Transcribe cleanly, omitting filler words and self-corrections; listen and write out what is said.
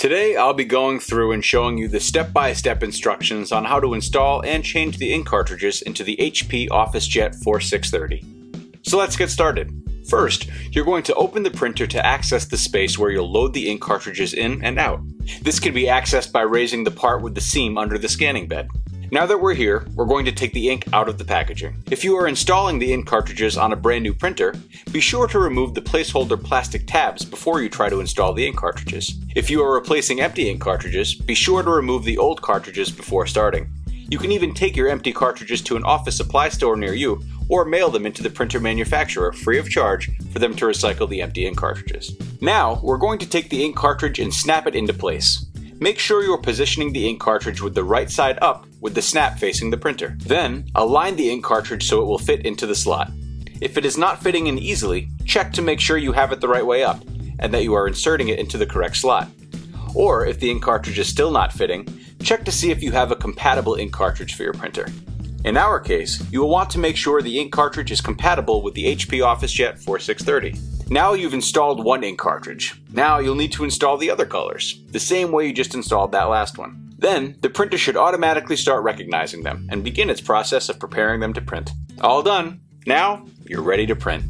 Today I'll be going through and showing you the step-by-step instructions on how to install and change the ink cartridges into the HP OfficeJet 4630. So let's get started. First, you're going to open the printer to access the space where you'll load the ink cartridges in and out. This can be accessed by raising the part with the seam under the scanning bed. Now that we're here, we're going to take the ink out of the packaging. If you are installing the ink cartridges on a brand new printer, be sure to remove the placeholder plastic tabs before you try to install the ink cartridges. If you are replacing empty ink cartridges, be sure to remove the old cartridges before starting. You can even take your empty cartridges to an office supply store near you, or mail them into the printer manufacturer free of charge for them to recycle the empty ink cartridges. Now, we're going to take the ink cartridge and snap it into place. Make sure you are positioning the ink cartridge with the right side up with the snap facing the printer. Then, align the ink cartridge so it will fit into the slot. If it is not fitting in easily, check to make sure you have it the right way up and that you are inserting it into the correct slot. Or, if the ink cartridge is still not fitting, check to see if you have a compatible ink cartridge for your printer. In our case, you will want to make sure the ink cartridge is compatible with the HP OfficeJet 4630. Now you've installed one ink cartridge. Now you'll need to install the other colors, the same way you just installed that last one. Then, the printer should automatically start recognizing them and begin its process of preparing them to print. All done. Now, you're ready to print.